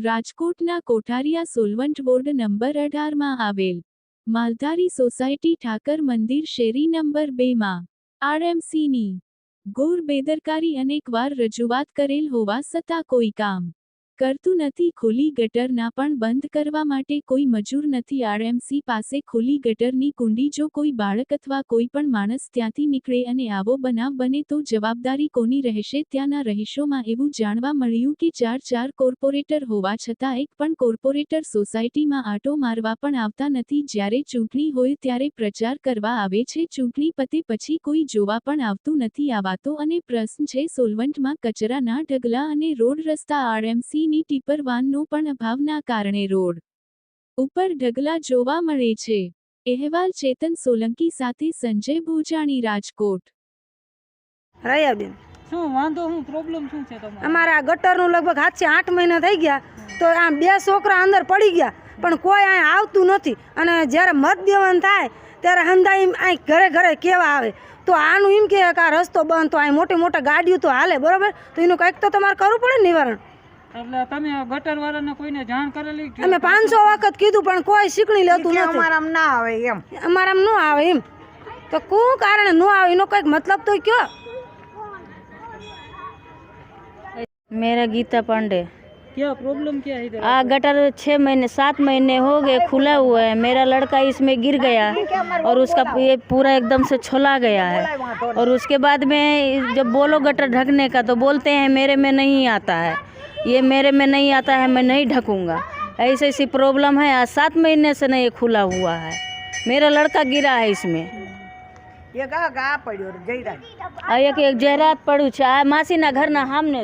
રાજકોટના કોઠારિયા solvent ward number 18માં આવેલ માલધારી society Thakar મંદિર શેરી નંબર 2માં આરએમસીની ઘોર બેદરકારી અનેકવાર રજૂઆત કરેલ હોવા છતાં કોઈ કામ કરતું નથી। ખુલ્લી ગટરના પણ બંધ કરવા માટે કોઈ મજૂર નથી। આરએમસી પાસે ખુલ્લી ગટરની કુંડી જો કોઈ બાળક અથવા કોઈ પણ માણસ ત્યાંથી નીકળે અને આવો બનાવ બને તો જવાબદારી કોની રહેશે? ત્યાંના રહીશોમાં એવું જાણવા મળ્યું કે ચાર કોર્પોરેટર હોવા છતાં એક પણ કોર્પોરેટર સોસાયટીમાં આંટો મારવા પણ આવતા નથી। જ્યારે ચૂંટણી હોય ત્યારે પ્રચાર કરવા આવે છે, ચૂંટણી પતે પછી કોઈ જોવા પણ આવતું નથી। આ વાતો અને પ્રશ્ન છે। સોલવન્ટમાં કચરાના ઢગલા અને રોડ રસ્તા આરએમસી ની ટીપર વાનનો પણ અભાવના કારણે રોડ ઉપર ઢગલા જોવા મળે છે। અહેવાલ ચેતન સોલંકી સાથે સંજય ભોજાણી, રાજકોટ। રાયાબેન, શું વાંધો, શું પ્રોબ્લેમ શું છે તમારે? અમારા ગટરનું લગભગ 7 થી 8 મહિના થઈ ગયા, તો આ 2 છોકરા અંદર પડી ગયા પણ કોઈ અહીંયા આવતું નથી। અને જ્યારે મત દેવાનું થાય ત્યારે હંધાઈ અહીં ઘરે ઘરે કેવા આવે તો આનું એમ કે આ રસ્તો બંધ, તો અહીં મોટી મોટી ગાડીઓ તો હાલે, બરોબર? તો એનું કંઈક તો તમારે કરવું પડે નિવારણ। એટલે તમે ગટર વાળાને કોઈને જાણ કરેલી? અમે 500 વખત કીધું પણ કોઈ શીખણી લેતું નથી। અમારામાં ના આવે એમ, અમારામાં ન આવે એમ, તો કોણ કારણે ન આવે એનો કંઈક મતલબ તો કયો। मेरा गीता पांडे। क्या प्रॉब्लम क्या है इधर? गटर 7 महीने हो गए खुला हुआ है। मेरा लड़का इसमें गिर गया और उसका ये पूरा एकदम से छोला गया है। और उसके बाद में जब बोलो गटर ढकने का तो बोलते हैं मेरे में नहीं आता है, ये मेरे में नहीं आता है, मैं नहीं ढकूंगा। ऐसी प्रॉब्लम है। आज 7 महीने से नहीं खुला हुआ है। मेरा लड़का गिरा है इसमें। एक जहरात पड़ू છે। આ માસીના ઘરના સામને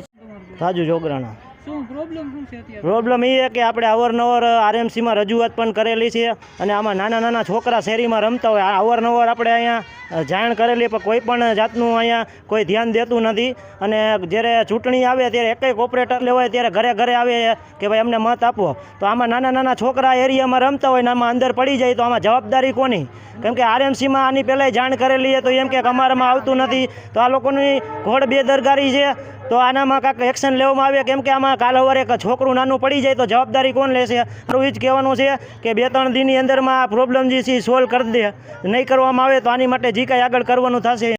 રાજુ જોગરાણા। શું પ્રોબ્લેમ શું છે અત્યારે? પ્રોબ્લેમ એ છે કે આપણે અવારનવાર આરએમસીમાં રજૂઆત પણ કરેલી છે અને આમાં નાના નાના છોકરા શેરીમાં રમતા હોય, અવારનવાર આપણે અહીંયા જાણ કરેલી પણ કોઈ પણ જાતનું અહીંયા કોઈ ધ્યાન દેતું નથી। અને જ્યારે ચૂંટણી આવે ત્યારે એકેય કોર્પોરેટર લેવાય ત્યારે ઘરે ઘરે આવે કે ભાઈ અમને મત આપો, તો આમાં નાના નાના છોકરા એરિયામાં રમતા હોય ને આમાં અંદર પડી જાય તો આમાં જવાબદારી કોની? કેમ કે આરએમસીમાં આની પહેલાં જાણ કરેલી છે તો એમ કે અમારામાં આવતું નથી, તો આ લોકોની ઘોડ બેદરકારી છે। તો આનામાં કાંઈક એક્શન લેવામાં આવે, કેમ કે આમાં કાલ સવારે એક છોકરું નાનું પડી જાય તો જવાબદારી કોણ લેશે? મારું એ જ કહેવાનું છે કે 2-3 દિનની અંદરમાં આ પ્રોબ્લેમ જે છે સોલ્વ કરી દે। નહીં કરવામાં આવે તો આની માટે જે કાંઈ આગળ કરવાનું થશે